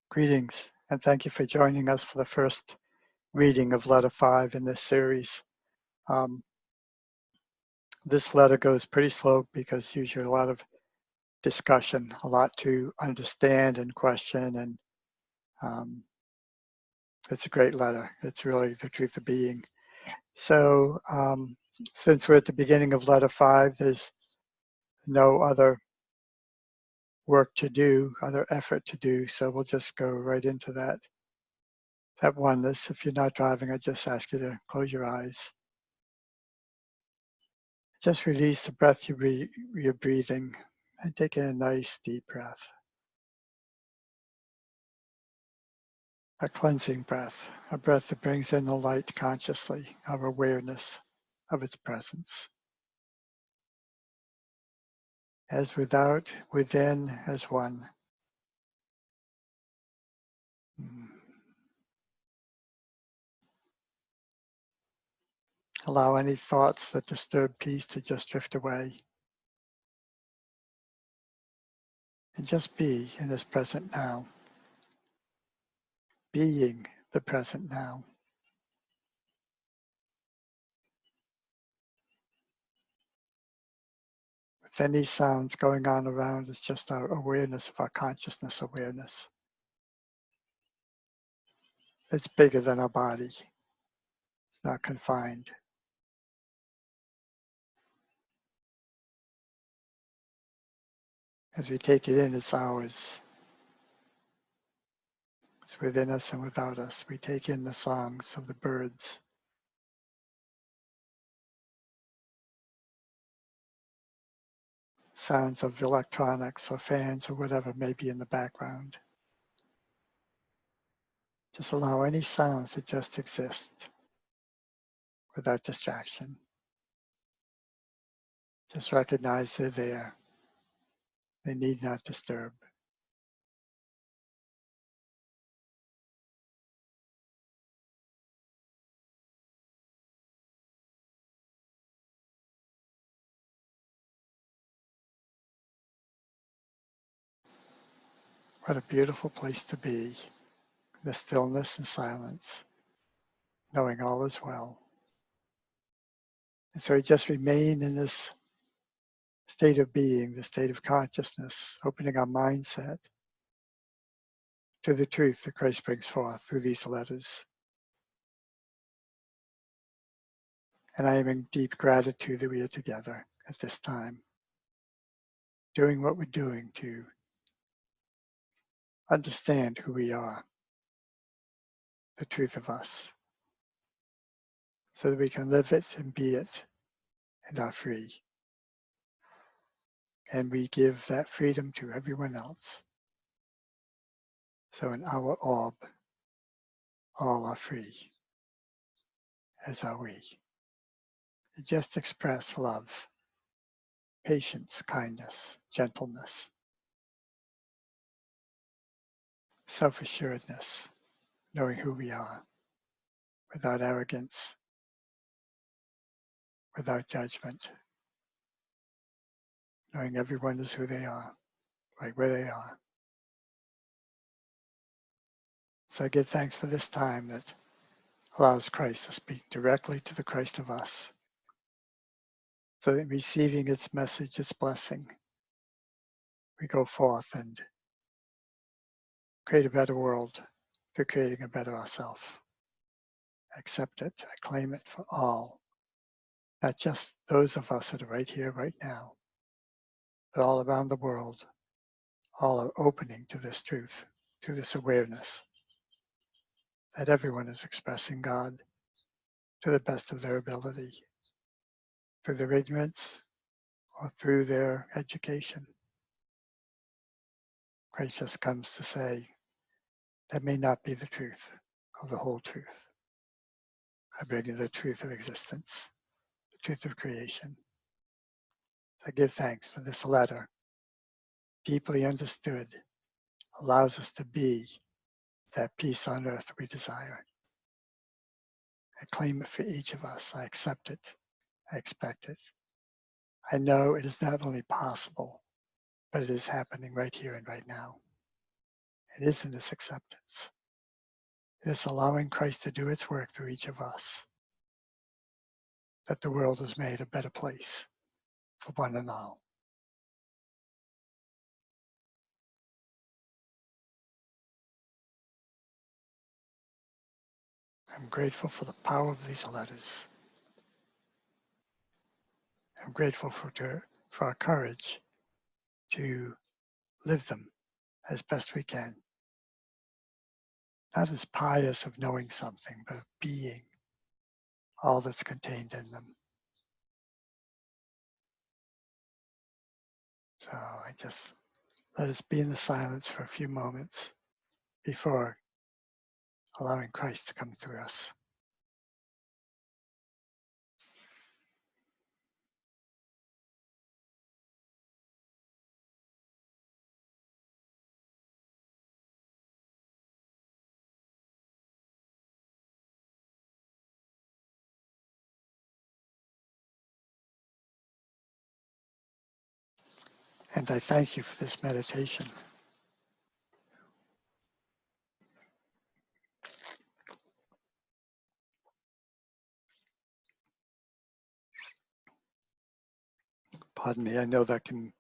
Greetings, and thank you for joining us for the first reading of Letter 5 in this series. This letter goes pretty slow because usually a lot of discussion, a lot to understand and question, and it's a great letter. It's really the truth of being. So since we're at the beginning of Letter 5, there's no other work to do, other effort to do, so we'll just go right into that oneness. If you're not driving, I just ask you to close your eyes. Just release the breath you're breathing and take in a nice deep breath. A cleansing breath, a breath that brings in the light consciously of awareness of its presence. As without, within, as one. Allow any thoughts that disturb peace to just drift away. And just be in this present now. Being the present now. With any sounds going on around, it's just our awareness of our consciousness awareness. It's bigger than our body. It's not confined. As we take it in, it's ours. It's within us and without us. We take in the songs of the birds. Sounds of electronics or fans or whatever may be in the background. Just allow any sounds to just exist without distraction. Just recognize they're there. They need not disturb. What a beautiful place to be, the stillness and silence, knowing all is well. And so we just remain in this state of being, the state of consciousness, opening our mindset to the truth that Christ brings forth through these letters. And I am in deep gratitude that we are together at this time, doing what we're doing to understand who we are, the truth of us, so that we can live it and be it and are free. And we give that freedom to everyone else. So in our orb, all are free, as are we. And just express love, patience, kindness, gentleness, self-assuredness, knowing who we are, without arrogance, without judgment, knowing everyone is who they are, right where they are. So I give thanks for this time that allows Christ to speak directly to the Christ of us, so that receiving its message, its blessing, we go forth and create a better world through creating a better ourselves. I accept it, I claim it for all, not just those of us that are right here, right now, but all around the world. All are opening to this truth, to this awareness that everyone is expressing God to the best of their ability, through their ignorance or through their education. Christ just comes to say, that may not be the truth or the whole truth. I bring you the truth of existence, the truth of creation. I give thanks for this letter, deeply understood, allows us to be that peace on earth we desire. I claim it for each of us. I accept it. I expect it. I know it is not only possible, but it is happening right here and right now. It is in this acceptance. It is allowing Christ to do its work through each of us, that the world is made a better place for one and all. I'm grateful for the power of these letters. I'm grateful for our courage to live them as best we can. Not as pious of knowing something, but of being all that's contained in them. So I just let us be in the silence for a few moments before allowing Christ to come through us. And I thank you for this meditation. Pardon me, I know that can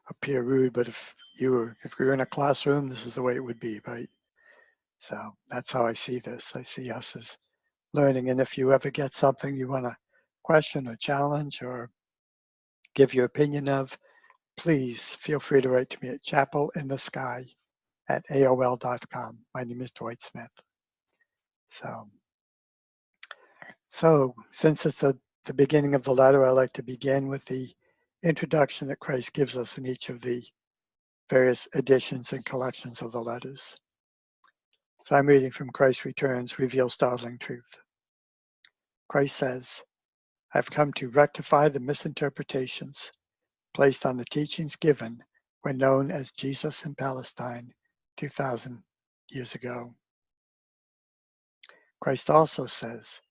appear rude, but if we were in a classroom, this is the way it would be, right? So that's how I see this. I see us as learning. And if you ever get something you want to question or challenge or give your opinion of, please feel free to write to me at chapelinthesky@aol.com. My name is Dwight Smith. So since it's the beginning of the letter, I like to begin with the introduction that Christ gives us in each of the various editions and collections of the letters. So I'm reading from Christ Returns, Reveals Startling Truth. Christ says, I've come to rectify the misinterpretations placed on the teachings given when known as Jesus in Palestine 2,000 years ago. Christ also says,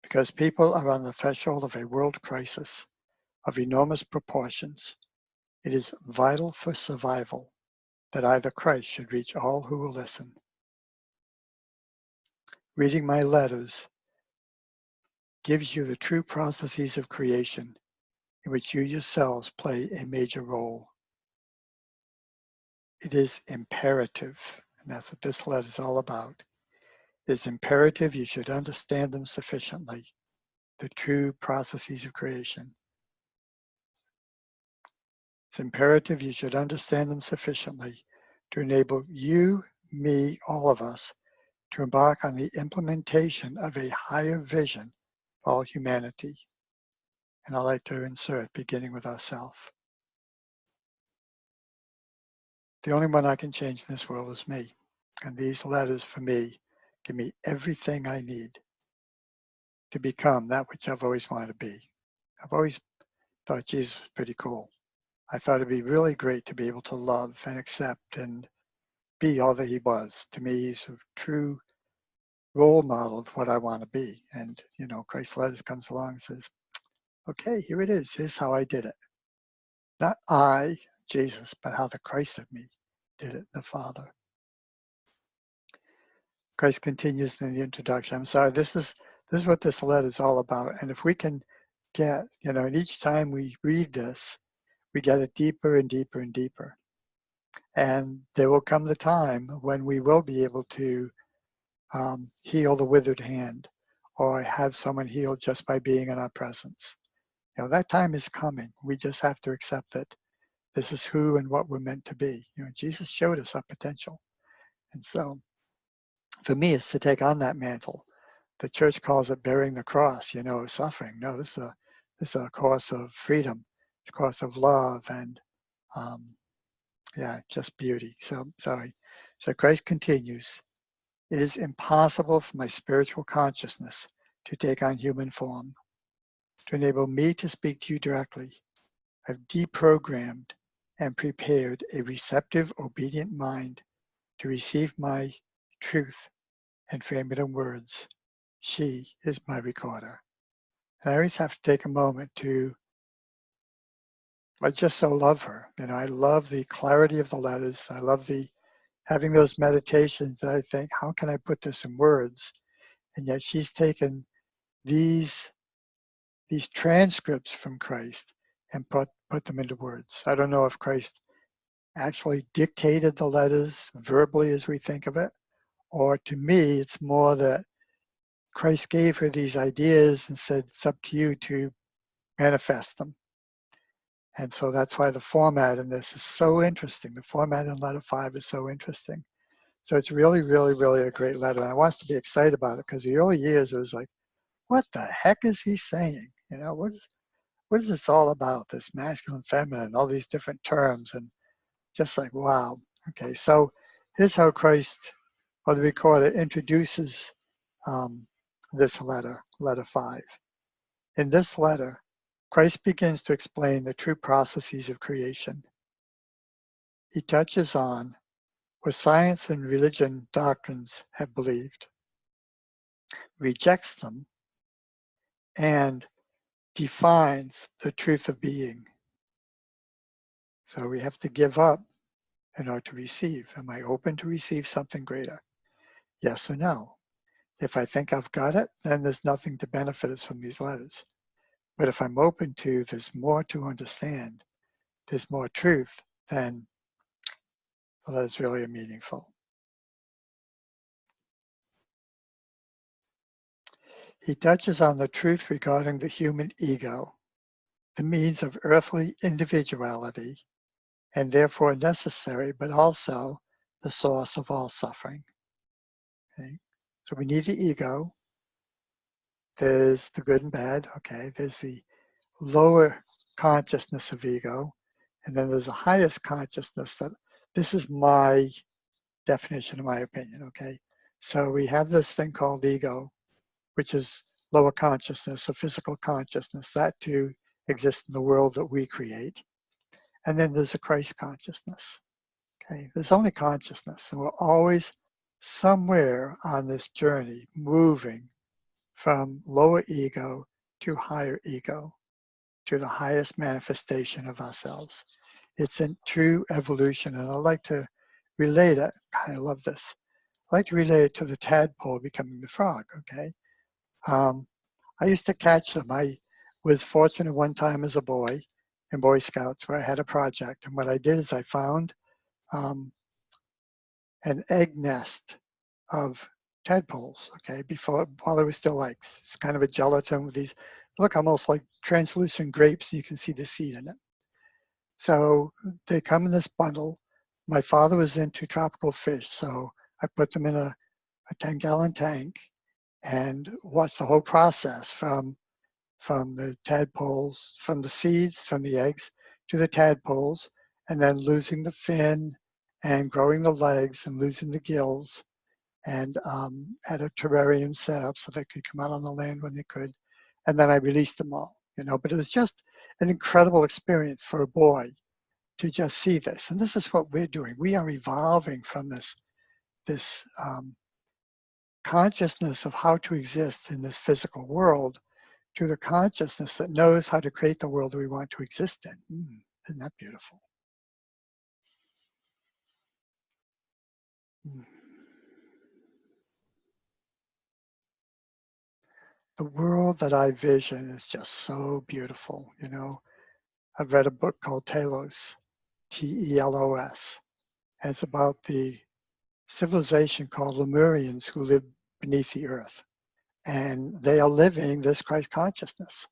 because people are on the threshold of a world crisis of enormous proportions, it is vital for survival that either Christ should reach all who will listen. Reading my letters gives you the true processes of creation in which you yourselves play a major role. It is imperative, and that's what this letter is all about. It is imperative you should understand them sufficiently, the true processes of creation. It's imperative you should understand them sufficiently to enable you, me, all of us, to embark on the implementation of a higher vision for all humanity. And I like to insert, beginning with ourselves. The only one I can change in this world is me. And these letters for me give me everything I need to become that which I've always wanted to be. I've always thought Jesus was pretty cool. I thought it'd be really great to be able to love and accept and be all that he was. To me, he's a true role model of what I want to be. And, you know, Christ's letters comes along and says, okay, here it is. Here's how I did it. Not I, Jesus, but how the Christ of me did it, the Father. Christ continues in the introduction. I'm sorry, this is what this letter is all about. And if we can get, you know, and each time we read this, we get it deeper and deeper and deeper. And there will come the time when we will be able to heal the withered hand or have someone healed just by being in our presence. You know, that time is coming. We just have to accept that this is who and what we're meant to be. You know, Jesus showed us our potential. And so for me, it's to take on that mantle. The church calls it bearing the cross, you know, suffering. No, this is a course of freedom. It's a course of love and, just beauty. So, sorry. So Christ continues, it is impossible for my spiritual consciousness to take on human form. To enable me to speak to you directly, I've deprogrammed and prepared a receptive, obedient mind to receive my truth and frame it in words. She is my recorder. And I always have to take a moment I just so love her. You know, I love the clarity of the letters. I love the having those meditations that I think, how can I put this in words? And yet she's taken these transcripts from Christ and put them into words. I don't know if Christ actually dictated the letters verbally as we think of it, or to me, it's more that Christ gave her these ideas and said, it's up to you to manifest them. And so that's why the format in this is so interesting. The format in letter 5 is so interesting. So it's really, really, really a great letter. And I want us to be excited about it, because the early years it was like, what the heck is he saying? You know, what is this all about? This masculine, feminine, all these different terms, and just like, wow. Okay, so here's how Christ, or the recorder, introduces this letter, letter 5. In this letter, Christ begins to explain the true processes of creation. He touches on what science and religion doctrines have believed, rejects them, and defines the truth of being. So we have to give up in order to receive. Am I open to receive something greater? Yes or no? If I think I've got it, then there's nothing to benefit us from these letters. But if I'm open to, there's more to understand, there's more truth, then the letters really are meaningful. He touches on the truth regarding the human ego, the means of earthly individuality, and therefore necessary, but also the source of all suffering. Okay? So we need the ego. There's the good and bad, okay? There's the lower consciousness of ego, and then there's the highest consciousness that, this is my definition, in my opinion, okay? So we have this thing called ego, which is lower consciousness or physical consciousness. That too exists in the world that we create. And then there's a Christ consciousness, okay? There's only consciousness, and we're always somewhere on this journey moving from lower ego to higher ego, to the highest manifestation of ourselves. It's a true evolution, and I like to relate it. I love this. I like to relate it to the tadpole becoming the frog, okay? I used to catch them. I was fortunate one time as a boy in Boy Scouts where I had a project, and what I did is I found an egg nest of tadpoles, okay, while they were still eggs. It's kind of a gelatin with these, look almost like translucent grapes, and you can see the seed in it. So they come in this bundle. My father was into tropical fish, so I put them in a 10-gallon tank and watched the whole process from the tadpoles, from the seeds, from the eggs, to the tadpoles, and then losing the fin and growing the legs and losing the gills, and had a terrarium set up so they could come out on the land when they could. And then I released them all, you know, but it was just an incredible experience for a boy to just see this. And this is what we're doing. We are evolving from this consciousness of how to exist in this physical world to the consciousness that knows how to create the world we want to exist in. Isn't that beautiful? The world that I vision is just so beautiful, you know. I've read a book called Telos, T-E-L-O-S, and it's about the civilization called Lemurians who live beneath the earth. And they are living this Christ consciousness.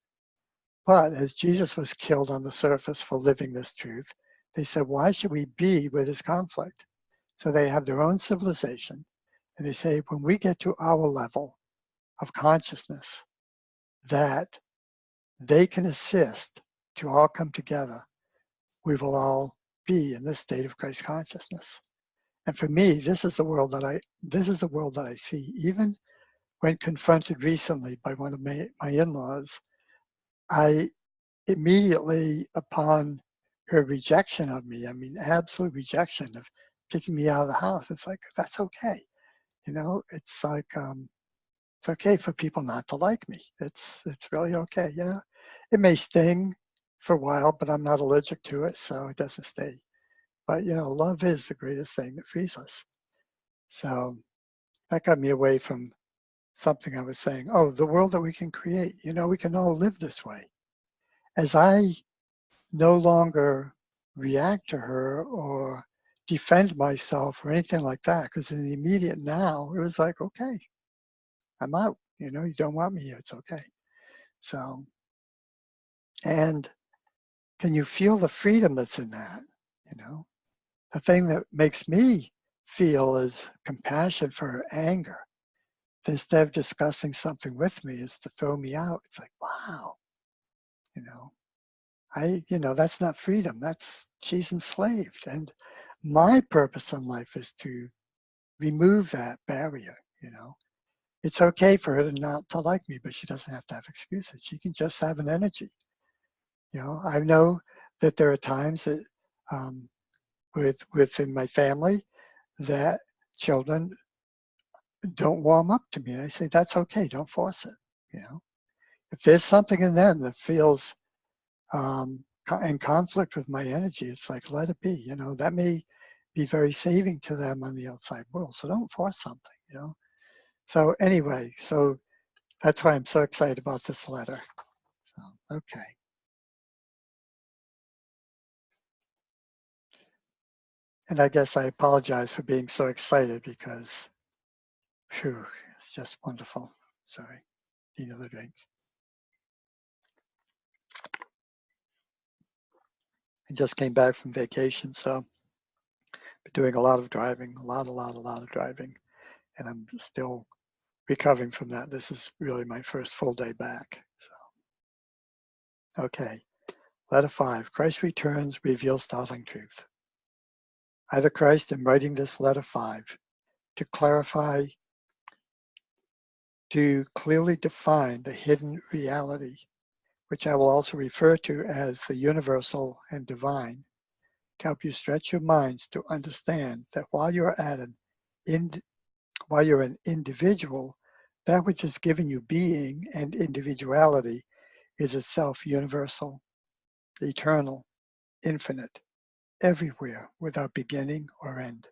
But as Jesus was killed on the surface for living this truth, they said, why should we be with this conflict? So they have their own civilization. And they say, when we get to our level of consciousness, that they can assist to all come together, we will all be in this state of Christ consciousness. And for me, this is the world that I see. Even when confronted recently by one of my in-laws, I immediately, upon her rejection of me, I mean, absolute rejection of kicking me out of the house, it's like, that's okay. You know, it's like, it's okay for people not to like me. It's really okay, you know. It may sting for a while, but I'm not allergic to it, so it doesn't stay. But, love is the greatest thing that frees us. So that got me away from something I was saying. Oh, the world that we can create, we can all live this way. As I no longer react to her or defend myself or anything like that, because in the immediate now, it was like, okay, I'm out. You don't want me here. It's okay. So, and can you feel the freedom that's in that? The thing that makes me feel is compassion for her anger. Instead of discussing something with me, is to throw me out. It's like, wow, you know, that's not freedom. She's enslaved. And my purpose in life is to remove that barrier. It's okay for her to not to like me, but she doesn't have to have excuses. She can just have an energy. I know that there are times that within my family that children don't warm up to me. I say, that's okay, don't force it. If there's something in them that feels in conflict with my energy, it's like, let it be. That may be very saving to them on the outside world. So don't force something. So anyway, so that's why I'm so excited about this letter. So, okay. And I guess I apologize for being so excited because, phew, it's just wonderful. Sorry, need another drink. I just came back from vacation, so been doing a lot of driving, a lot of driving, and I'm still recovering from that. This is really my first full day back. So, okay, letter 5. Christ returns, reveals startling truth. I, the Christ, am writing this letter 5 to clarify, to clearly define the hidden reality, which I will also refer to as the universal and divine, to help you stretch your minds to understand that while you're an individual, that which has given you being and individuality is itself universal, eternal, infinite, everywhere, without beginning or end.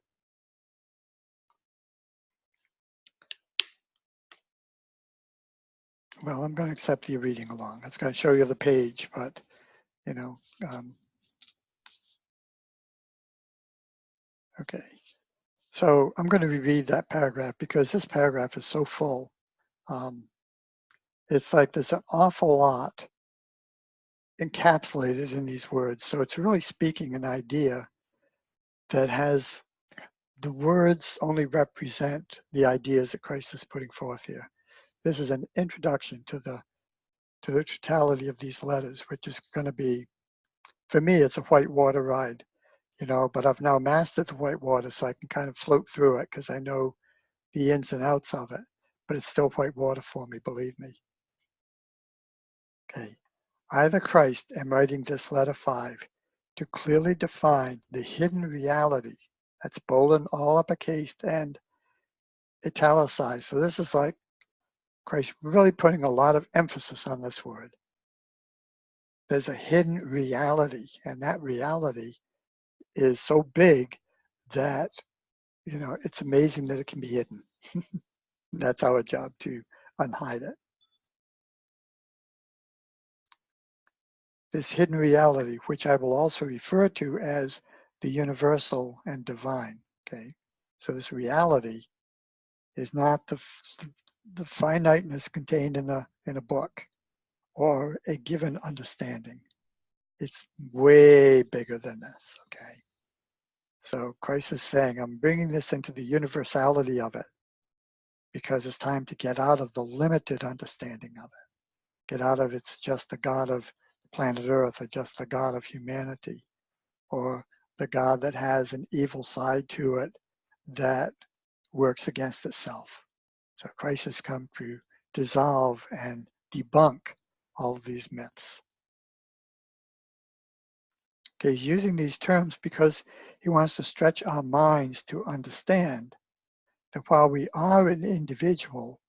Well, I'm going to accept you reading along. It's going to show you the page, but, okay. So I'm going to reread that paragraph because this paragraph is so full. It's like there's an awful lot encapsulated in these words. So it's really speaking an idea that has the words only represent the ideas that Christ is putting forth here. This is an introduction to the totality of these letters, which is going to be, for me, it's a whitewater ride, but I've now mastered the whitewater, so I can kind of float through it because I know the ins and outs of it, but it's still whitewater for me, believe me. Okay. I, the Christ, am writing this letter 5 to clearly define the hidden reality. That's bold and all uppercase and italicized. So this is like Christ really putting a lot of emphasis on this word. There's a hidden reality, and that reality is so big that, it's amazing that it can be hidden. That's our job, to unhide it. This hidden reality, which I will also refer to as the universal and divine, okay? So this reality is not the finiteness contained in a book or a given understanding. It's way bigger than this, okay? So Christ is saying, I'm bringing this into the universality of it because it's time to get out of the limited understanding of it. Get out of it's just the God of planet Earth or just the God of humanity or the God that has an evil side to it that works against itself. So Christ has come to dissolve and debunk all of these myths. Okay, he's using these terms because he wants to stretch our minds to understand that while we are an individual,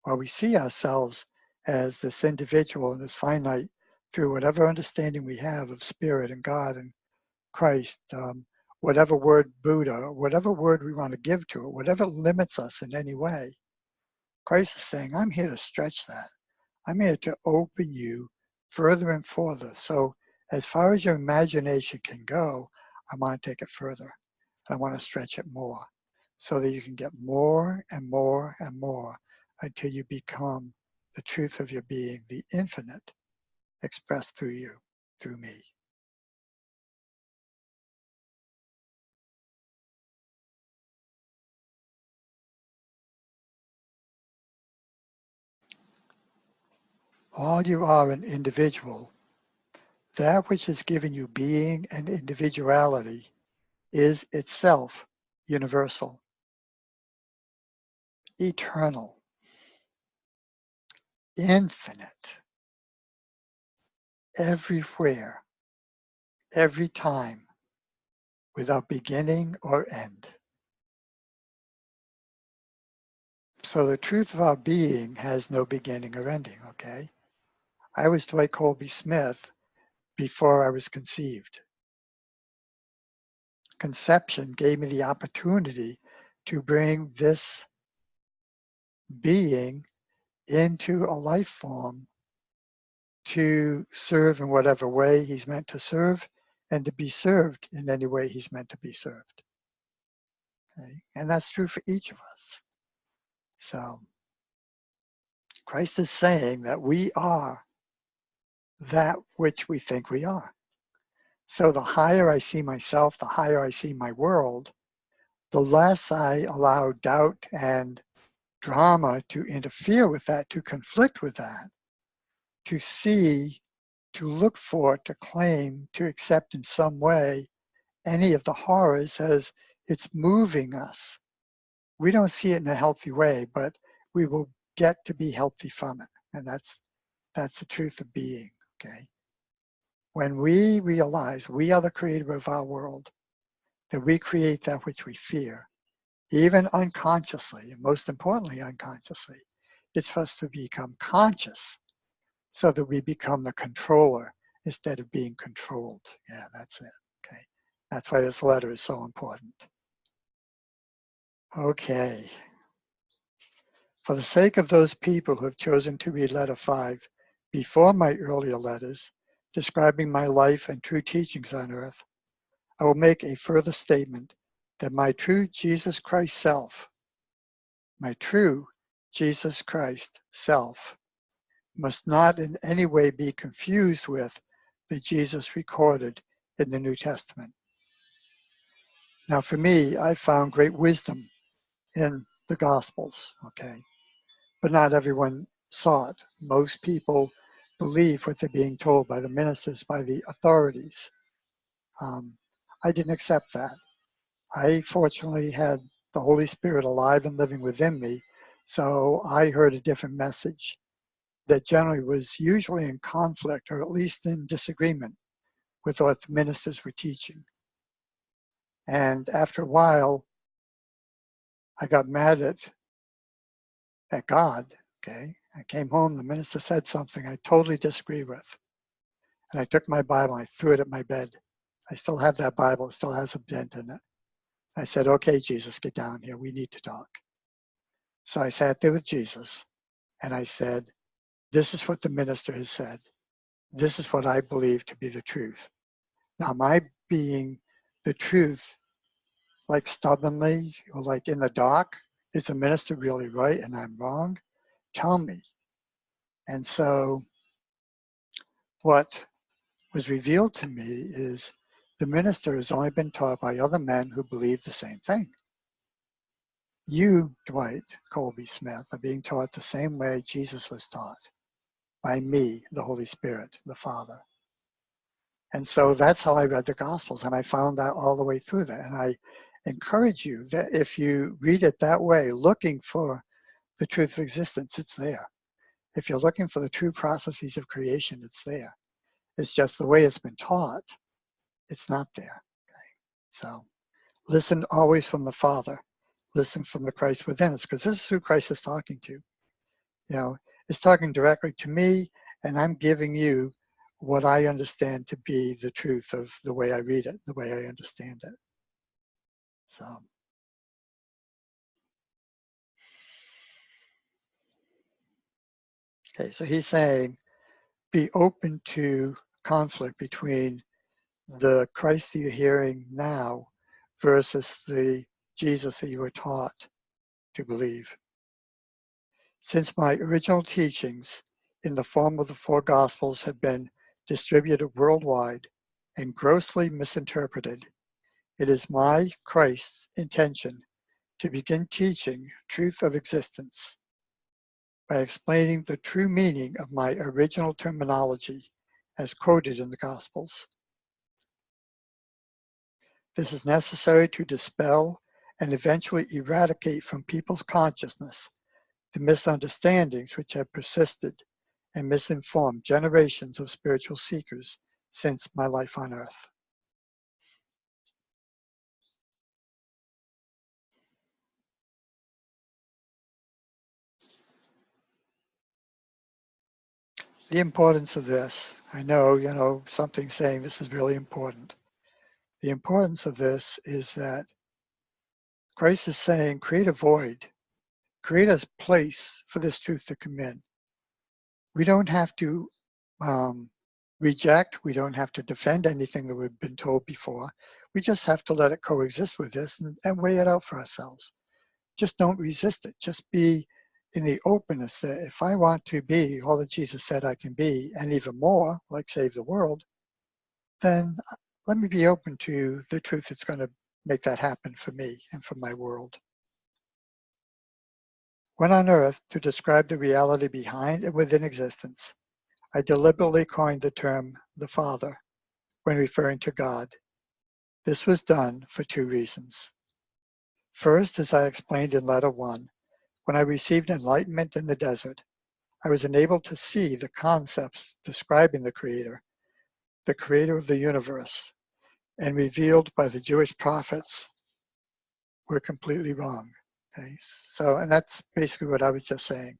while we see ourselves as this individual and this finite through whatever understanding we have of spirit and God and Christ, whatever word Buddha, whatever word we want to give to it, whatever limits us in any way, Christ is saying, I'm here to stretch that. I'm here to open you further and further. So as far as your imagination can go, I want to take it further. I want to stretch it more so that you can get more and more and more until you become the truth of your being, the infinite expressed through you, through me. While you are an individual, that which has given you being and individuality is itself universal, eternal, infinite, everywhere, every time, without beginning or end. So the truth of our being has no beginning or ending, okay? I was Dwight Colby Smith before I was conceived. Conception gave me the opportunity to bring this being into a life form to serve in whatever way he's meant to serve and to be served in any way he's meant to be served. Okay? And that's true for each of us. So Christ is saying that we are that which we think we are. So the higher I see myself, the higher I see my world, the less I allow doubt and drama to interfere with that, to conflict with that, to see, to look for, to claim, to accept in some way any of the horrors as it's moving us. We don't see it in a healthy way, but we will get to be healthy from it. And that's the truth of being, okay? When we realize we are the creator of our world, that we create that which we fear, even unconsciously, and most importantly, unconsciously, it's for us to become conscious so that we become the controller instead of being controlled. Yeah, that's it, okay? That's why this letter is so important. Okay. For the sake of those people who have chosen to read letter 5 before my earlier letters, describing my life and true teachings on earth, I will make a further statement that my true Jesus Christ self, my true Jesus Christ self, must not in any way be confused with the Jesus recorded in the New Testament. Now for me, I found great wisdom in the Gospels, okay? But not everyone saw it. Most people believe what they're being told by the ministers, by the authorities. I didn't accept that. I fortunately had the Holy Spirit alive and living within me, so I heard a different message that generally was usually in conflict or at least in disagreement with what the ministers were teaching. And after a while, I got mad at God, okay? I came home, the minister said something I totally disagree with. And I took my Bible and I threw it at my bed. I still have that Bible, it still has a dent in it. I said, okay, Jesus, get down here, we need to talk. So I sat there with Jesus and I said, this is what the minister has said. This is what I believe to be the truth. Now, my being the truth, like stubbornly or like in the dark, is the minister really right and I'm wrong? Tell me. And so what was revealed to me is the minister has only been taught by other men who believe the same thing. You, Dwight Colby Smith, are being taught the same way Jesus was taught, by me, the Holy Spirit, the Father. And so that's how I read the Gospels, and I found that all the way through that. And I encourage you that if you read it that way, looking for the truth of existence, it's there. If you're looking for the true processes of creation, it's there. It's just the way it's been taught, it's not there. Okay? So listen always from the Father. Listen from the Christ within us, because this is who Christ is talking to. You know, it's talking directly to me, and I'm giving you what I understand to be the truth of the way I read it, the way I understand it. So, okay, so he's saying, be open to conflict between the Christ that you're hearing now versus the Jesus that you were taught to believe. Since my original teachings in the form of the four Gospels have been distributed worldwide and grossly misinterpreted, it is my, Christ's, intention to begin teaching truth of existence by explaining the true meaning of my original terminology as quoted in the Gospels. This is necessary to dispel and eventually eradicate from people's consciousness the misunderstandings which have persisted and misinformed generations of spiritual seekers since my life on earth. The importance of this, I know, something saying this is really important. The importance of this is that Christ is saying, create a void, create a place for this truth to come in. We don't have to reject, we don't have to defend anything that we've been told before. We just have to let it coexist with this and weigh it out for ourselves. Just don't resist it. Just be in the openness that if I want to be all that Jesus said I can be, and even more, like save the world, then let me be open to the truth that's going to make that happen for me and for my world. When on earth, to describe the reality behind and within existence, I deliberately coined the term the Father when referring to God. This was done for two reasons. First, as I explained in Letter 1, when I received enlightenment in the desert, I was enabled to see the concepts describing the Creator of the universe, and revealed by the Jewish prophets were completely wrong. Okay, so, and that's basically what I was just saying.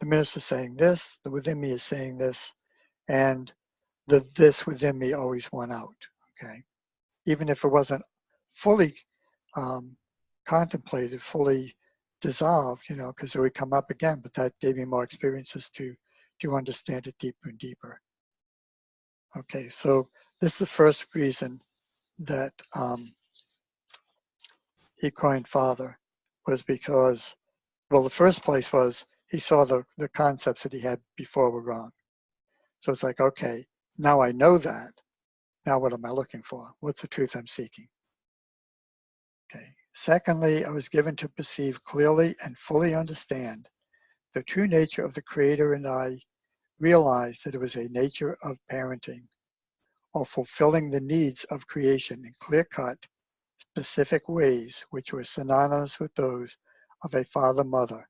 The minister's saying this, the within me is saying this, and the this within me always won out. Okay, even if it wasn't fully contemplated, fully dissolved, because it would come up again, but that gave me more experiences to understand it deeper and deeper. Okay, so this is the first reason that he coined Father, was because, well, the first place was he saw the concepts that he had before were wrong. So it's like, okay, now I know that. Now what am I looking for? What's the truth I'm seeking? Okay. Secondly, I was given to perceive clearly and fully understand the true nature of the Creator, and I realized that it was a nature of parenting, or fulfilling the needs of creation in clear-cut, specific ways which were synonymous with those of a father-mother.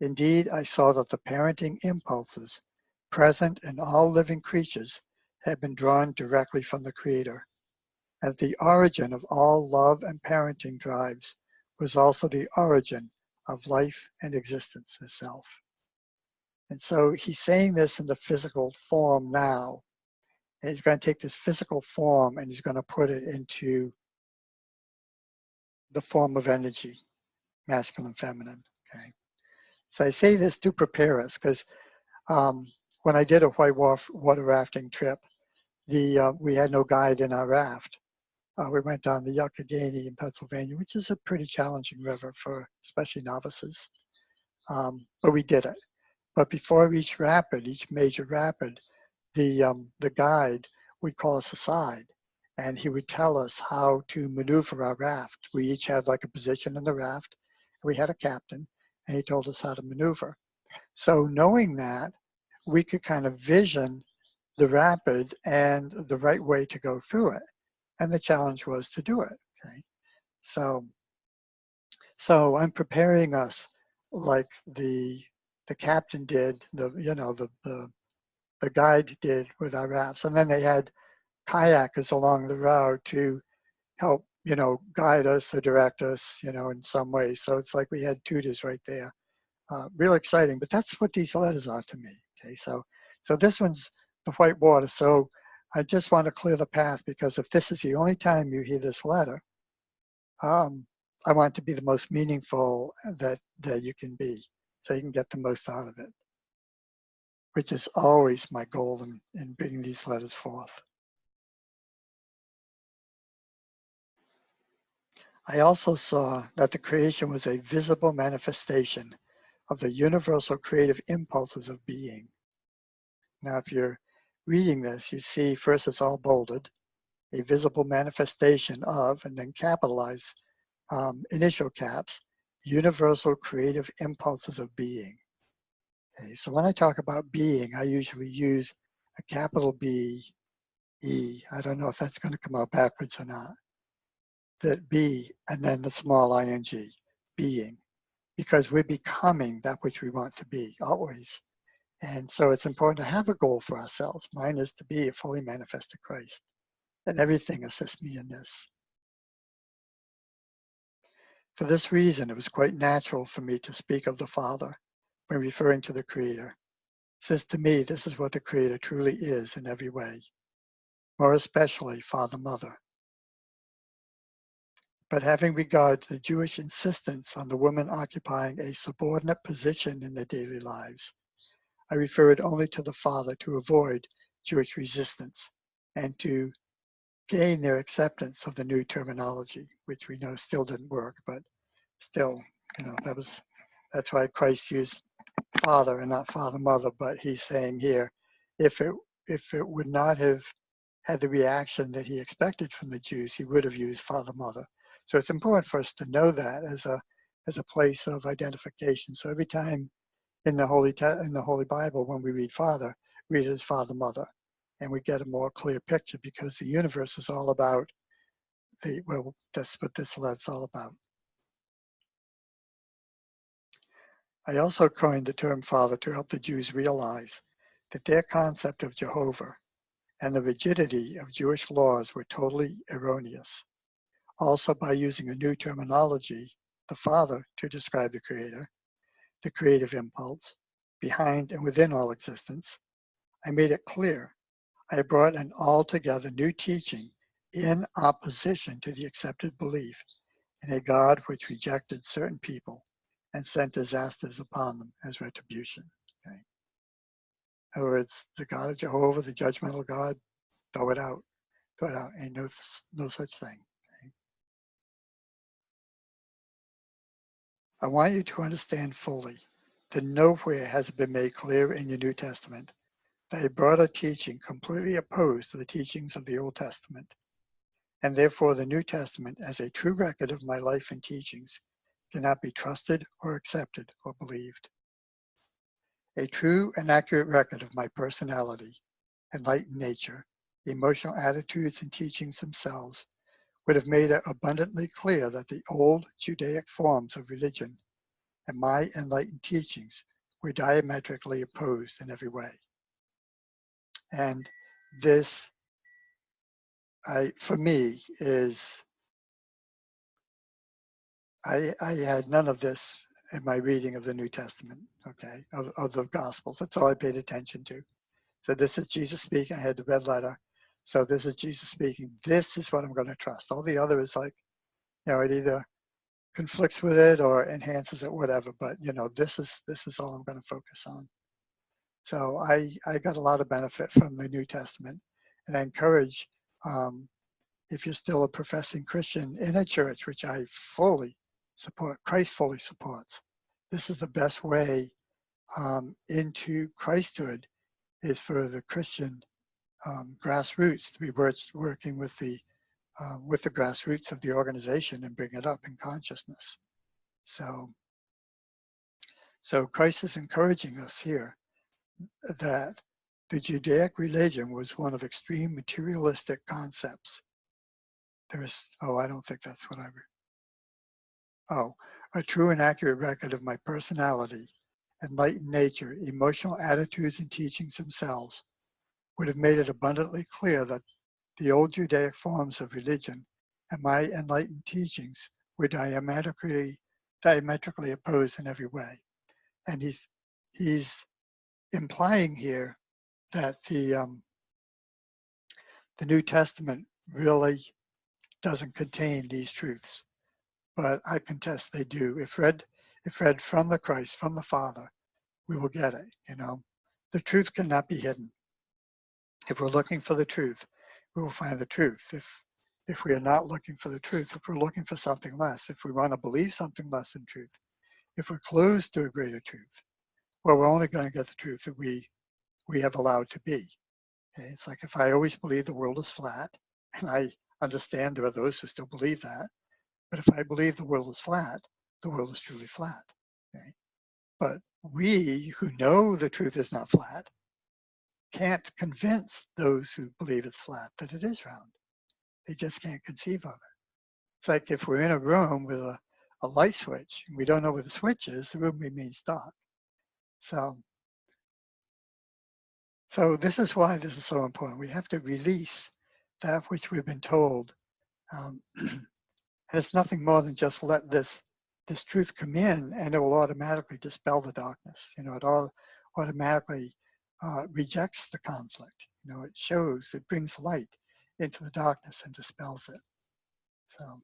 Indeed, I saw that the parenting impulses present in all living creatures had been drawn directly from the Creator. At the origin of all love and parenting drives was also the origin of life and existence itself. And so he's saying this in the physical form now. And he's going to take this physical form and he's going to put it into the form of energy, masculine, feminine. Okay. So I say this to prepare us because when I did a whitewater rafting trip, we had no guide in our raft. We went down the Youghiogheny in Pennsylvania, which is a pretty challenging river for especially novices. But we did it. But before each major rapid, the guide would call us aside and he would tell us how to maneuver our raft. We each had like a position in the raft. We had a captain and he told us how to maneuver. So knowing that, we could kind of vision the rapid and the right way to go through it. And the challenge was to do it, okay? So I'm preparing us like the captain did, the guide did with our rafts. And then they had kayakers along the route to help, guide us or direct us, in some way. So it's like we had tutors right there. Real exciting, but that's what these letters are to me, okay? So this one's the white water. So I just want to clear the path, because if this is the only time you hear this letter, I want it to be the most meaningful that you can be, so you can get the most out of it, which is always my goal in bringing these letters forth. I also saw that the creation was a visible manifestation of the universal creative impulses of being. Now, if you're reading this, you see first it's all bolded, a visible manifestation of, and then capitalized, initial caps, universal creative impulses of being. Okay, so when I talk about being, I usually use a capital B, E. I don't know if that's going to come out backwards or not. That B, and then the small ing, being, because we're becoming that which we want to be always. And so it's important to have a goal for ourselves. Mine is to be a fully manifested Christ, and everything assists me in this. For this reason, it was quite natural for me to speak of the Father when referring to the Creator, since to me this is what the Creator truly is in every way, more especially Father, Mother. But having regard to the Jewish insistence on the woman occupying a subordinate position in their daily lives, I referred only to the Father to avoid Jewish resistance and to gain their acceptance of the new terminology, which we know still didn't work, but still, that's why Christ used Father and not Father, Mother. But he's saying here, if it would not have had the reaction that he expected from the Jews, he would have used Father, Mother. So it's important for us to know that as a place of identification. So every time in the Holy Bible, when we read Father, read it as Father, Mother, and we get a more clear picture, because the universe is all about that's what this letter's all about. I also coined the term Father to help the Jews realize that their concept of Jehovah and the rigidity of Jewish laws were totally erroneous. Also, by using a new terminology, the Father, to describe the Creator, the creative impulse behind and within all existence, I made it clear I brought an altogether new teaching in opposition to the accepted belief in a God which rejected certain people and sent disasters upon them as retribution. Okay? In other words, the God of Jehovah, the judgmental God, throw it out, ain't no such thing. Okay? I want you to understand fully that nowhere has it been made clear in your New Testament that I brought a teaching completely opposed to the teachings of the Old Testament, and therefore the New Testament, as a true record of my life and teachings, cannot be trusted or accepted or believed. A true and accurate record of my personality, enlightened nature, emotional attitudes and teachings themselves would have made it abundantly clear that the old Judaic forms of religion and my enlightened teachings were diametrically opposed in every way. And this, for me, is, I had none of this in my reading of the New Testament, okay, of the Gospels. That's all I paid attention to. So this is Jesus speaking. I had the red letter. So this is Jesus speaking. This is what I'm going to trust. All the other is like, it either conflicts with it or enhances it, whatever. But this is all I'm going to focus on. So I got a lot of benefit from the New Testament, and I encourage, if you're still a professing Christian in a church, which I fully support, Christ fully supports, this is the best way into Christhood, is for the Christian grassroots to be working with the grassroots of the organization and bring it up in consciousness. So Christ is encouraging us here that the Judaic religion was one of extreme materialistic concepts. I don't think that's what a true and accurate record of my personality, enlightened nature, emotional attitudes and teachings themselves would have made it abundantly clear that the old Judaic forms of religion and my enlightened teachings were diametrically opposed in every way. And he's implying here that the New Testament really doesn't contain these truths, but I contest they do. If read from the Christ, from the Father, we will get it. The truth cannot be hidden. If we're looking for the truth, we will find the truth. If we are not looking for the truth, if we're looking for something less, if we want to believe something less than truth, if we're closed to a greater truth, well, we're only going to get the truth that we have allowed to be. Okay? It's like if I always believe the world is flat, and I understand there are those who still believe that, but if I believe the world is flat, the world is truly flat. Okay? But we who know the truth is not flat can't convince those who believe it's flat that it is round. They just can't conceive of it. It's like if we're in a room with a light switch and we don't know where the switch is, the room remains dark. So this is why this is so important. We have to release that which we've been told. And it's nothing more than just let this truth come in, and it will automatically dispel the darkness. It all automatically rejects the conflict. It brings light into the darkness and dispels it. So.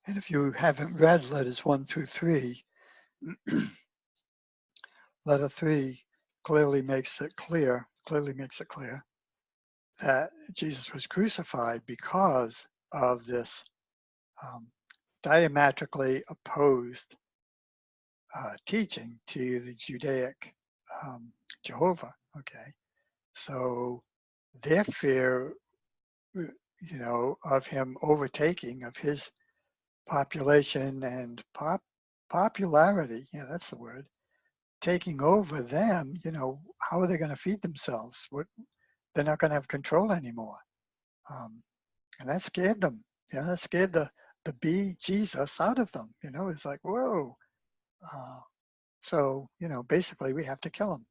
And if you haven't read letters 1 through 3, letter 3 clearly makes it clear that Jesus was crucified because of this diametrically opposed teaching to the Judaic Jehovah. Okay, so their fear, of him overtaking, of his population and popularity, yeah, that's the word, taking over them, how are they going to feed themselves? They're not going to have control anymore. And that scared them. That scared the be Jesus out of them. It's like, whoa. So, basically we have to kill him.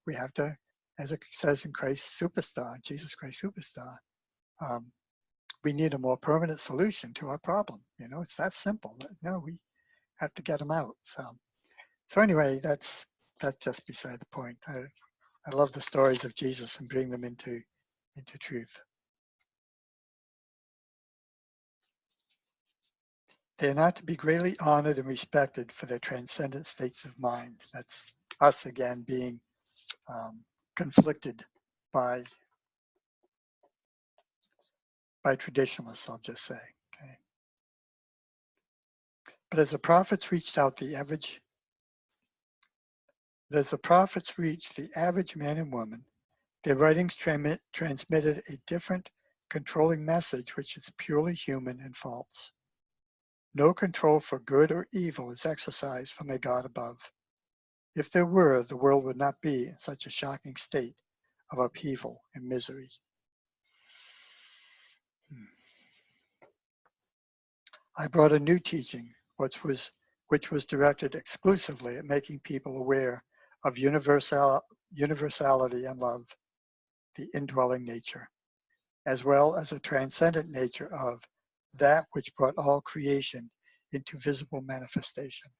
We have to, as it says in Christ Superstar, Jesus Christ Superstar, we need a more permanent solution to our problem. It's that simple. No, we have to get him out. So anyway, that's just beside the point. I love the stories of Jesus and bring them into truth. They are not to be greatly honored and respected for their transcendent states of mind. That's us again being conflicted by traditionalists, I'll just say. Okay. But as the prophets reached the average man and woman, their writings transmitted a different controlling message which is purely human and false. No control for good or evil is exercised from a God above. If there were, the world would not be in such a shocking state of upheaval and misery. I brought a new teaching, which was directed exclusively at making people aware of universality and love, the indwelling nature, as well as a transcendent nature of that which brought all creation into visible manifestation.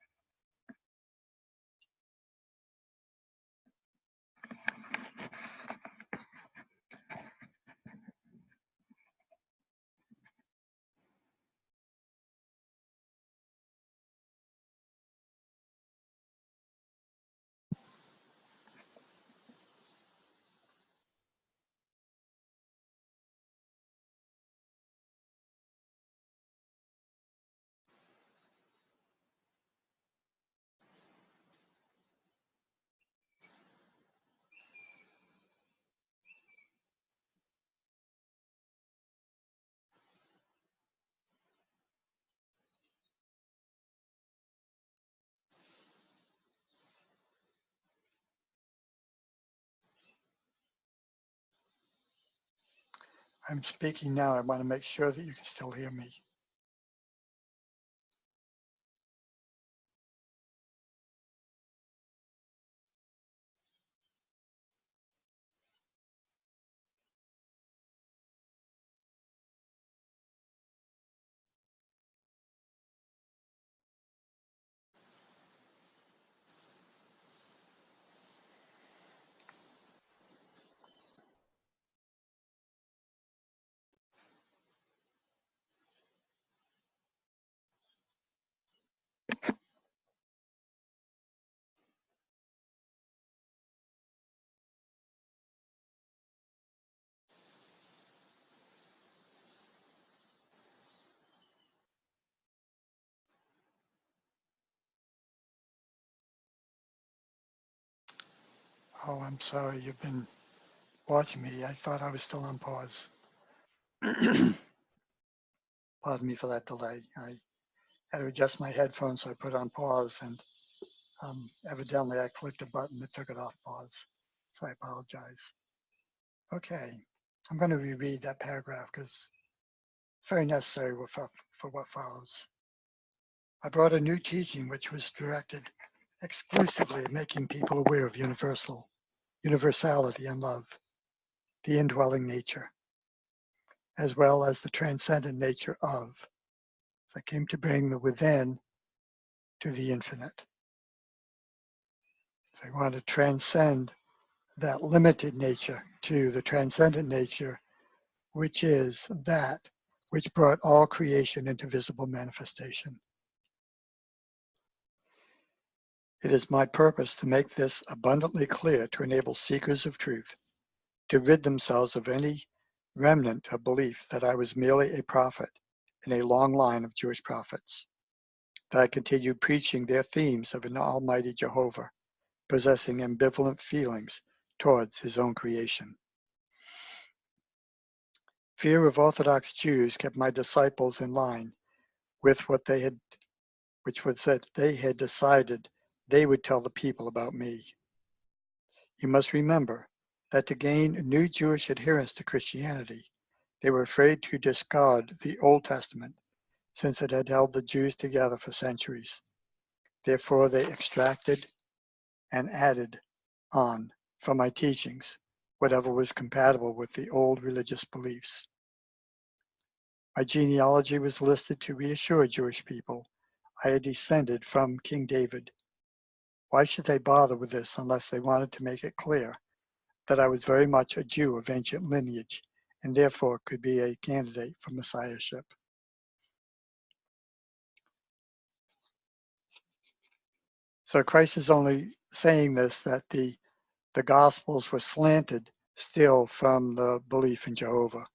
I'm speaking now. I want to make sure that you can still hear me. Oh, I'm sorry. You've been watching me. I thought I was still on pause. Pardon me for that delay. I had to adjust my headphones, so I put it on pause, and evidently I clicked a button that took it off pause. So I apologize. Okay, I'm going to reread that paragraph because it's very necessary for what follows. I brought a new teaching which was directed exclusively at making people aware of universality and love, the indwelling nature, as well as the transcendent nature of. I came to bring the within to the infinite. So I want to transcend that limited nature to the transcendent nature, which is that which brought all creation into visible manifestation. It is my purpose to make this abundantly clear to enable seekers of truth to rid themselves of any remnant of belief that I was merely a prophet in a long line of Jewish prophets, that I continued preaching their themes of an almighty Jehovah, possessing ambivalent feelings towards his own creation. Fear of Orthodox Jews kept my disciples in line with which was that they had decided they would tell the people about me. You must remember that to gain new Jewish adherents to Christianity, they were afraid to discard the Old Testament since it had held the Jews together for centuries. Therefore, they extracted and added on from my teachings whatever was compatible with the old religious beliefs. My genealogy was listed to reassure Jewish people I had descended from King David. Why should they bother with this unless they wanted to make it clear that I was very much a Jew of ancient lineage and therefore could be a candidate for messiahship? So Christ is only saying this, that the Gospels were slanted still from the belief in Jehovah,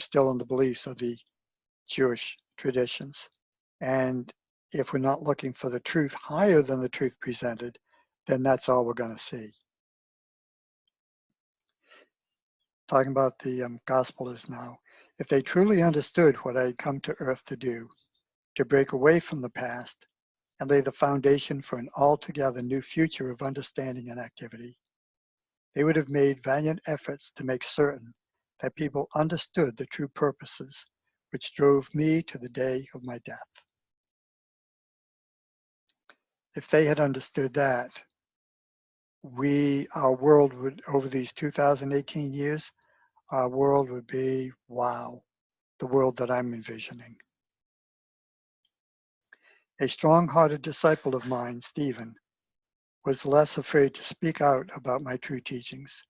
still in the beliefs of the Jewish traditions. And if we're not looking for the truth higher than the truth presented, then that's all we're going to see. Talking about the Gospelers now. If they truly understood what I had come to earth to do, to break away from the past and lay the foundation for an altogether new future of understanding and activity, they would have made valiant efforts to make certain that people understood the true purposes which drove me to the day of my death. If they had understood that, our world would, over these 2018 years, our world would be, wow, the world that I'm envisioning. A strong-hearted disciple of mine, Stephen, was less afraid to speak out about my true teachings,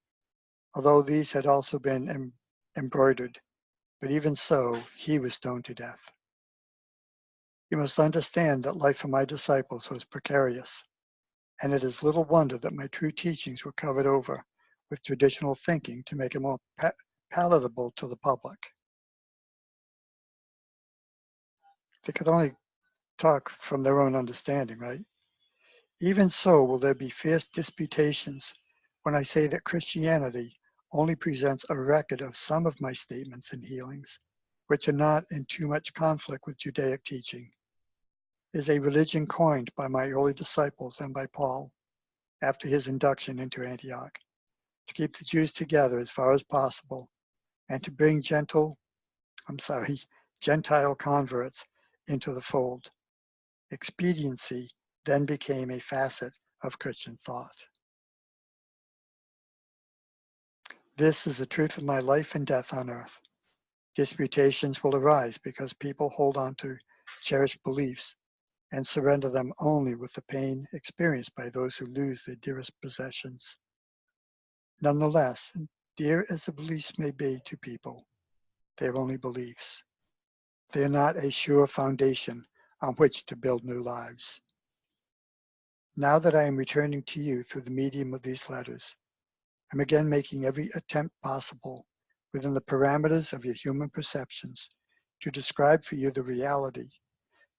although these had also been embroidered, but even so, he was stoned to death. You must understand that life for my disciples was precarious, and it is little wonder that my true teachings were covered over with traditional thinking to make it more palatable to the public. They could only talk from their own understanding, right? Even so will there be fierce disputations when I say that Christianity only presents a record of some of my statements and healings, which are not in too much conflict with Judaic teaching. It is a religion coined by my early disciples and by Paul after his induction into Antioch, to keep the Jews together as far as possible and to bring Gentile converts into the fold. Expediency then became a facet of Christian thought. This is the truth of my life and death on earth. Disputations will arise because people hold on to cherished beliefs and surrender them only with the pain experienced by those who lose their dearest possessions. Nonetheless, dear as the beliefs may be to people, they are only beliefs. They are not a sure foundation on which to build new lives. Now that I am returning to you through the medium of these letters, I'm again making every attempt possible within the parameters of your human perceptions to describe for you the reality,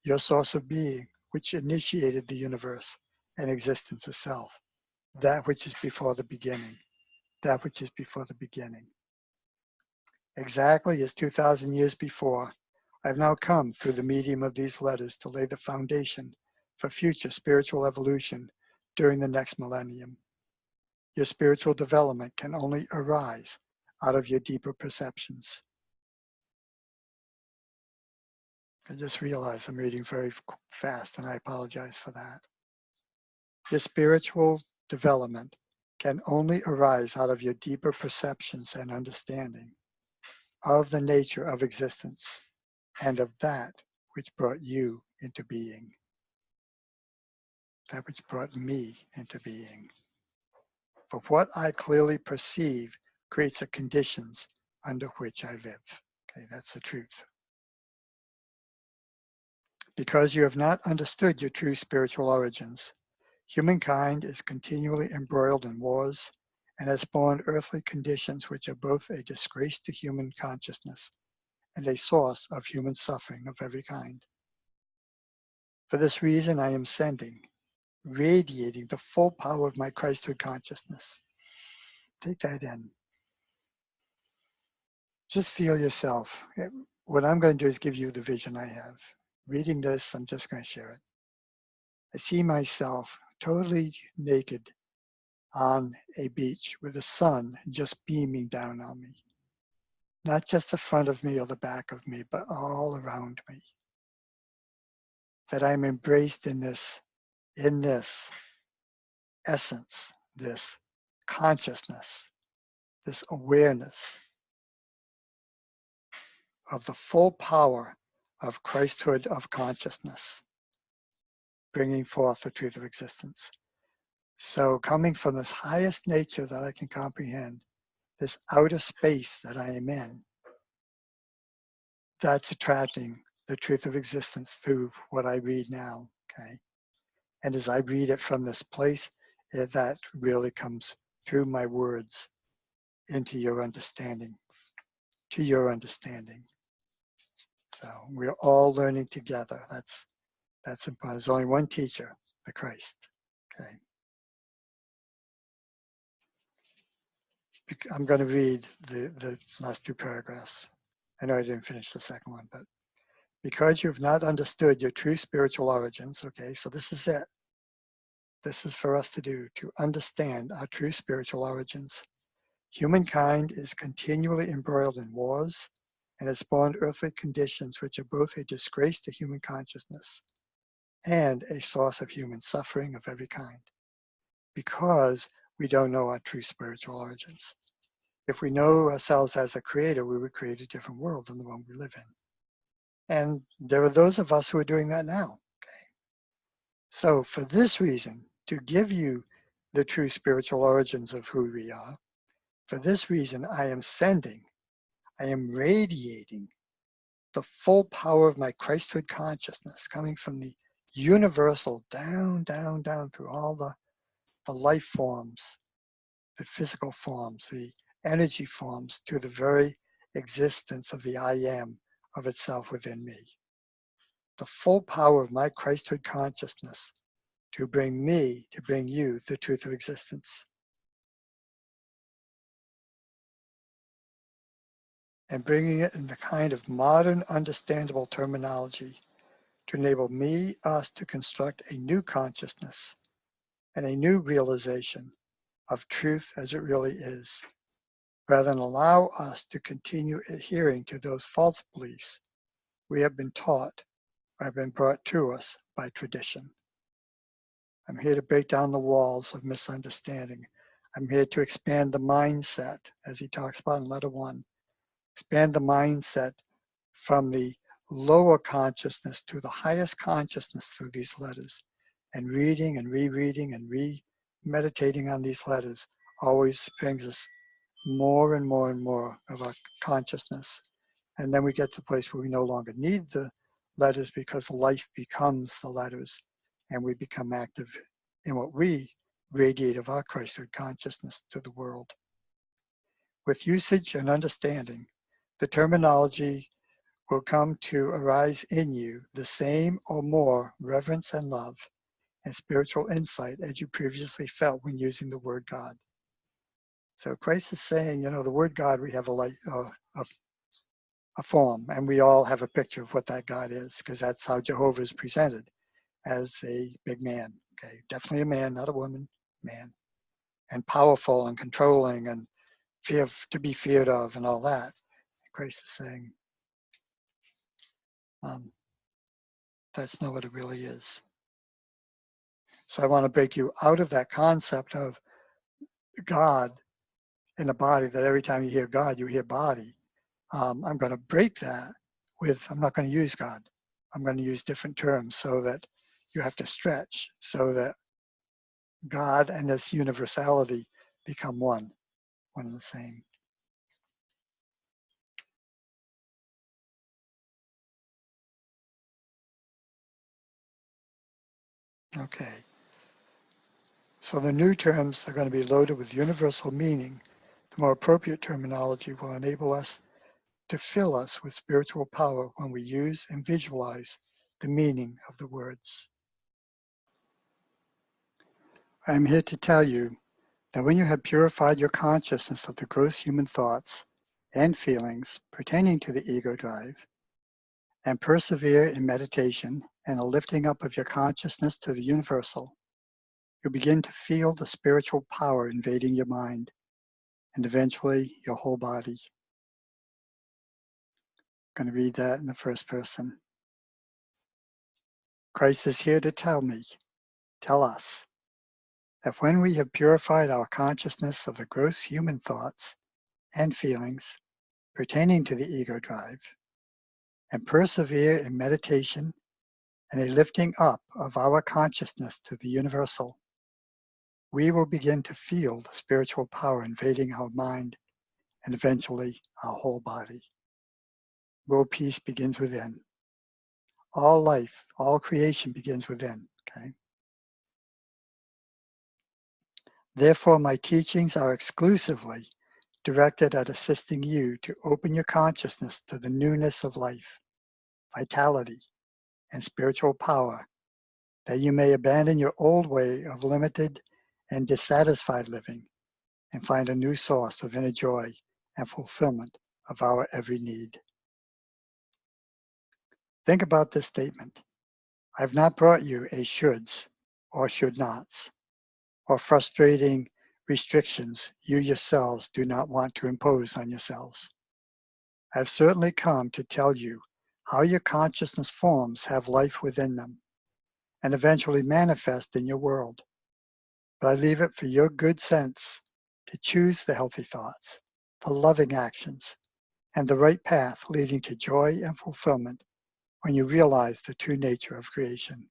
your source of being, which initiated the universe and existence itself. that which is before the beginning, that which is before the beginning. Exactly as 2,000 years before, I have now come through the medium of these letters to lay the foundation for future spiritual evolution during the next millennium. Your spiritual development can only arise out of your deeper perceptions. I just realized I'm reading very fast, and I apologize for that. Your spiritual development can only arise out of your deeper perceptions and understanding of the nature of existence and of that which brought you into being, that which brought me into being. For what I clearly perceive creates the conditions under which I live. Okay, that's the truth. Because you have not understood your true spiritual origins, humankind is continually embroiled in wars and has spawned earthly conditions which are both a disgrace to human consciousness and a source of human suffering of every kind. For this reason, I am sending, radiating the full power of my Christhood consciousness. Take that in. Just feel yourself. What I'm going to do is give you the vision I have. Reading this, I'm just going to share it. I see myself totally naked on a beach with the sun just beaming down on me. Not just the front of me or the back of me, but all around me. That I'm embraced in this essence, this consciousness, this awareness of the full power of Christhood of consciousness, bringing forth the truth of existence. So coming from this highest nature that I can comprehend, this outer space that I am in, that's attracting the truth of existence through what I read now, okay? And as I read it from this place, that really comes through my words into your understanding, to your understanding. So we're all learning together. That's important. There's only one teacher, the Christ, okay? I'm going to read the last two paragraphs. I know I didn't finish the second one, but because you've not understood your true spiritual origins, okay, so this is it. This is for us to do, to understand our true spiritual origins. Humankind is continually embroiled in wars and has spawned earthly conditions which are both a disgrace to human consciousness and a source of human suffering of every kind, because we don't know our true spiritual origins. If we know ourselves as a creator, we would create a different world than the one we live in. And there are those of us who are doing that now. Okay. So for this reason, to give you the true spiritual origins of who we are, for this reason, I am radiating the full power of my Christhood consciousness coming from the universal down, down, down through all the life forms, the physical forms, the energy forms, to the very existence of the I am of itself within me. The full power of my Christhood consciousness to bring you the truth of existence. And bringing it in the kind of modern, understandable terminology to enable us to construct a new consciousness and a new realization of truth as it really is, rather than allow us to continue adhering to those false beliefs we have been taught or have been brought to us by tradition. I'm here to break down the walls of misunderstanding. I'm here to expand the mindset, as he talks about in letter 1. Expand the mindset from the lower consciousness to the highest consciousness through these letters. And reading and rereading and meditating on these letters always brings us more and more and more of our consciousness. And then we get to the place where we no longer need the letters because life becomes the letters and we become active in what we radiate of our Christhood consciousness to the world. With usage and understanding, the terminology will come to arise in you the same or more reverence and love and spiritual insight as you previously felt when using the word God. So Christ is saying, you know, the word God, we have a form, and we all have a picture of what that God is, because that's how Jehovah is presented, as a big man. Okay, definitely a man, not a woman, man, and powerful and controlling and to be feared of and all that. Christ is saying that's not what it really is. So I want to break you out of that concept of God in a body, that every time you hear God, you hear body. I'm going to break that with, I'm not going to use God. I'm going to use different terms so that you have to stretch, so that God and this universality become one and the same. Okay. So the new terms are going to be loaded with universal meaning. The more appropriate terminology will enable us to fill us with spiritual power when we use and visualize the meaning of the words. I am here to tell you that when you have purified your consciousness of the gross human thoughts and feelings pertaining to the ego drive, and persevere in meditation and a lifting up of your consciousness to the universal, you begin to feel the spiritual power invading your mind and eventually your whole body. I'm going to read that in the first person. Christ is here to tell us, that when we have purified our consciousness of the gross human thoughts and feelings pertaining to the ego drive, and persevere in meditation and a lifting up of our consciousness to the universal, we will begin to feel the spiritual power invading our mind and eventually our whole body. World peace begins within. All life, all creation begins within, okay? Therefore, my teachings are exclusively directed at assisting you to open your consciousness to the newness of life, vitality, and spiritual power, that you may abandon your old way of limited and dissatisfied living and find a new source of inner joy and fulfillment of our every need. Think about this statement. I've not brought you a shoulds or should nots or frustrating restrictions you yourselves do not want to impose on yourselves. I've certainly come to tell you how your consciousness forms have life within them and eventually manifest in your world. But I leave it for your good sense to choose the healthy thoughts, the loving actions, and the right path leading to joy and fulfillment when you realize the true nature of creation.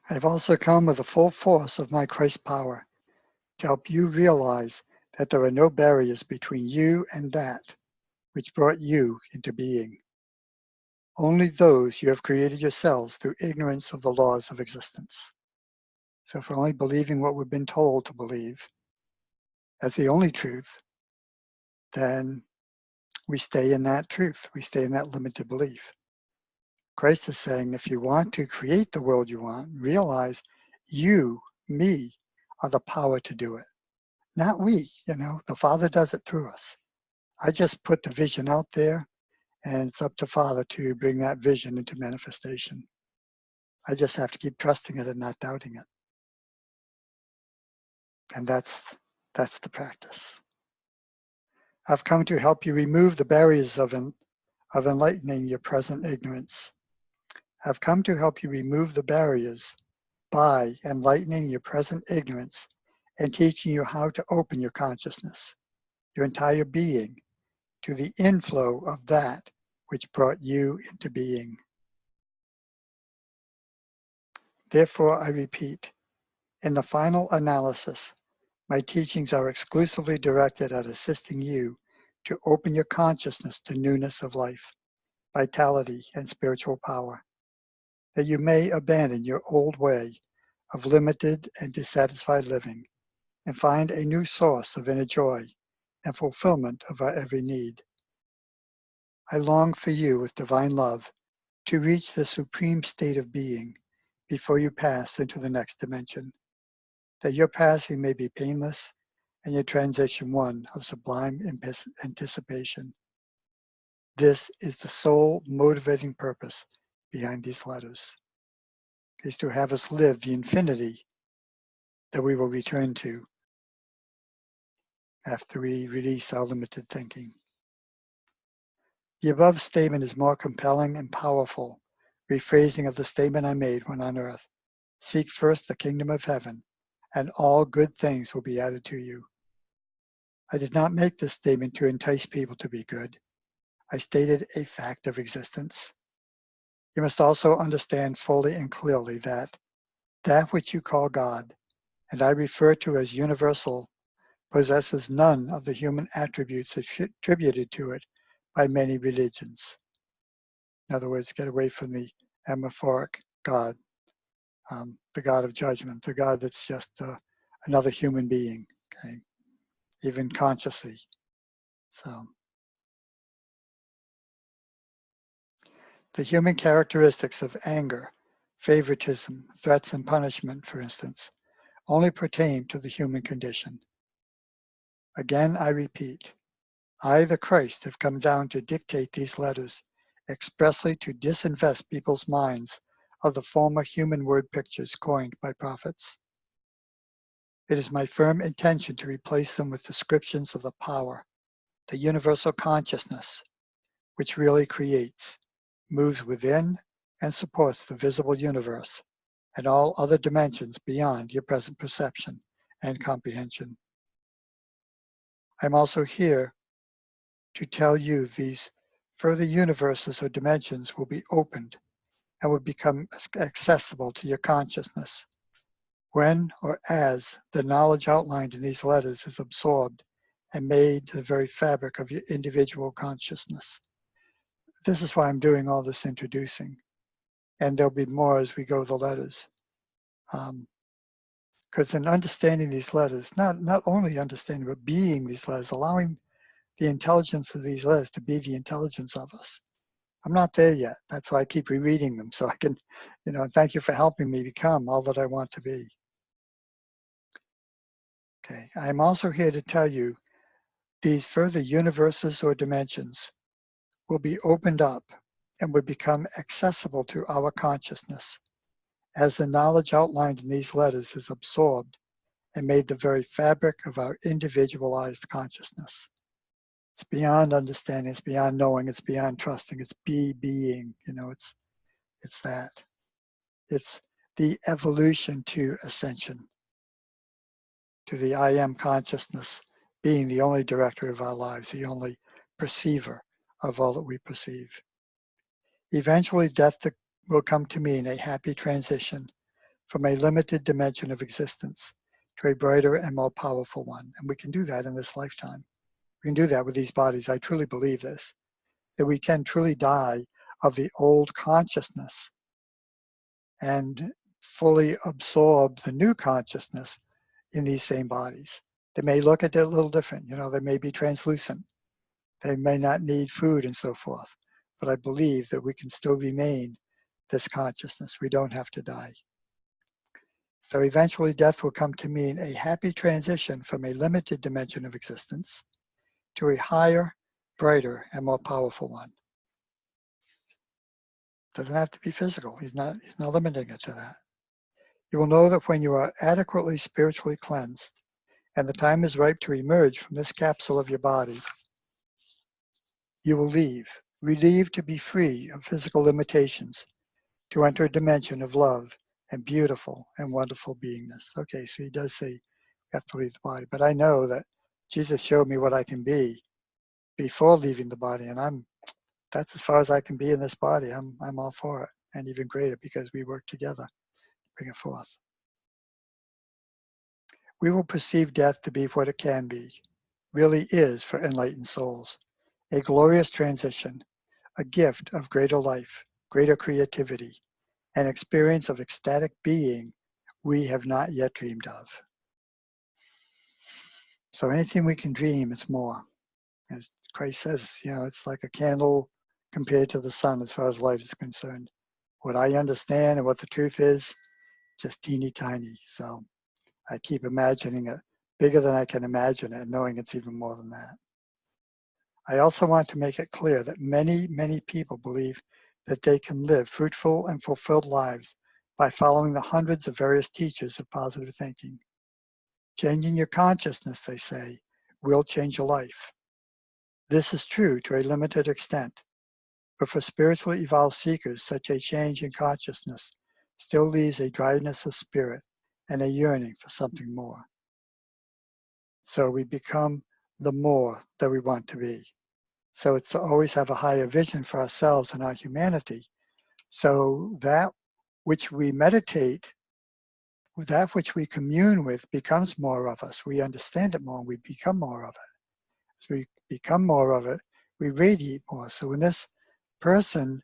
I have also come with the full force of my Christ power to help you realize that there are no barriers between you and that which brought you into being. Only those you have created yourselves through ignorance of the laws of existence. So if we're only believing what we've been told to believe as the only truth, then we stay in that truth. We stay in that limited belief. Christ is saying, if you want to create the world you want, realize you, me, are the power to do it. Not we, the Father does it through us. I just put the vision out there, and it's up to Father to bring that vision into manifestation. I just have to keep trusting it and not doubting it. And that's the practice. I've come to help you remove the barriers of enlightening your present ignorance. I've come to help you remove the barriers by enlightening your present ignorance and teaching you how to open your consciousness, your entire being, to the inflow of that which brought you into being. Therefore, I repeat, in the final analysis, my teachings are exclusively directed at assisting you to open your consciousness to newness of life, vitality, and spiritual power, that you may abandon your old way of limited and dissatisfied living and find a new source of inner joy and fulfillment of our every need. I long for you with divine love to reach the supreme state of being before you pass into the next dimension, that your passing may be painless and your transition one of sublime anticipation. This is the sole motivating purpose behind these letters, is to have us live the infinity that we will return to after we release our limited thinking. The above statement is more compelling and powerful rephrasing of the statement I made when on earth. Seek first the kingdom of heaven, and all good things will be added to you. I did not make this statement to entice people to be good. I stated a fact of existence. You must also understand fully and clearly that which you call God, and I refer to as universal, possesses none of the human attributes attributed to it by many religions. In other words, get away from the amorphic God, the God of judgment, the God that's just another human being, okay, even consciously. So, the human characteristics of anger, favoritism, threats, and punishment, for instance, only pertain to the human condition. Again, I repeat, I, the Christ, have come down to dictate these letters expressly to disinvest people's minds of the former human word pictures coined by prophets. It is my firm intention to replace them with descriptions of the power, the universal consciousness, which really creates, moves within, and supports the visible universe and all other dimensions beyond your present perception and comprehension. I'm also here to tell you these further universes or dimensions will be opened and will become accessible to your consciousness when or as the knowledge outlined in these letters is absorbed and made the very fabric of your individual consciousness. This is why I'm doing all this introducing, and there'll be more as we go the letters. Because in understanding these letters, not only understanding, but being these letters, allowing the intelligence of these letters to be the intelligence of us. I'm not there yet. That's why I keep rereading them, so I can, thank you for helping me become all that I want to be. Okay, I'm also here to tell you these further universes or dimensions will be opened up and will become accessible to our consciousness as the knowledge outlined in these letters is absorbed and made the very fabric of our individualized consciousness. It's beyond understanding, it's beyond knowing, it's beyond trusting, it's being, it's that. It's the evolution to ascension, to the I am consciousness being the only director of our lives, the only perceiver of all that we perceive. Eventually, death will come to mean a happy transition from a limited dimension of existence to a brighter and more powerful one. And we can do that in this lifetime. We can do that with these bodies. I truly believe this, that we can truly die of the old consciousness and fully absorb the new consciousness in these same bodies. They may look at it a little different, they may be translucent. They may not need food and so forth. But I believe that we can still remain this consciousness. We don't have to die. So eventually death will come to mean a happy transition from a limited dimension of existence to a higher, brighter, and more powerful one. Doesn't have to be physical. He's not limiting it to that. You will know that when you are adequately spiritually cleansed and the time is ripe to emerge from this capsule of your body, you will leave, relieved to be free of physical limitations, to enter a dimension of love and beautiful and wonderful beingness. Okay, so he does say you have to leave the body, but I know that Jesus showed me what I can be before leaving the body, and that's as far as I can be in this body. I'm all for it, and even greater because we work together to bring it forth. We will perceive death to be what it can be, really is for enlightened souls, a glorious transition, a gift of greater life, greater creativity, an experience of ecstatic being we have not yet dreamed of. So anything we can dream, it's more. As Christ says, it's like a candle compared to the sun as far as light is concerned. What I understand and what the truth is, just teeny tiny. So I keep imagining it bigger than I can imagine it, and knowing it's even more than that. I also want to make it clear that many, many people believe that they can live fruitful and fulfilled lives by following the hundreds of various teachers of positive thinking. Changing your consciousness, they say, will change your life. This is true to a limited extent, but for spiritually evolved seekers, such a change in consciousness still leaves a dryness of spirit and a yearning for something more. So we become the more that we want to be. So it's to always have a higher vision for ourselves and our humanity. So that which we meditate, that which we commune with becomes more of us. We understand it more, we become more of it. As we become more of it, we radiate more. So when this person,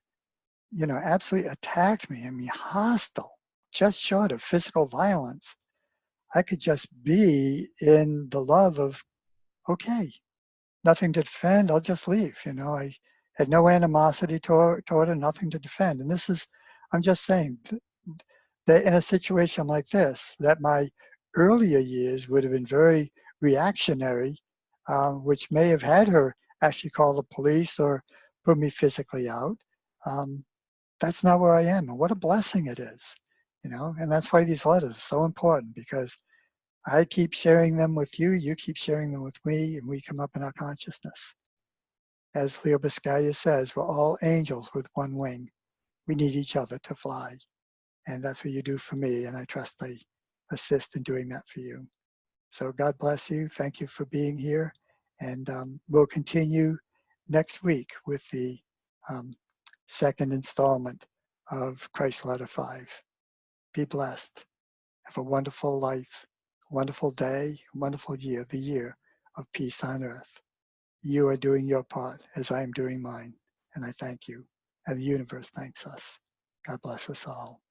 absolutely attacked me, hostile, just short of physical violence, I could just be in the love of, okay, nothing to defend, I'll just leave. I had no animosity toward it, nothing to defend. And I'm just saying that in a situation like this, that my earlier years would have been very reactionary, which may have had her actually call the police or put me physically out. That's not where I am. And what a blessing it is, and that's why these letters are so important, because I keep sharing them with you, you keep sharing them with me, and we come up in our consciousness. As Leo Biscaya says, we're all angels with one wing. We need each other to fly. And that's what you do for me, and I trust I assist in doing that for you. So God bless you. Thank you for being here. And we'll continue next week with the second installment of Christ Letter 5. Be blessed. Have a wonderful life, a wonderful day, a wonderful year, the year of peace on earth. You are doing your part as I am doing mine, and I thank you. And the universe thanks us. God bless us all.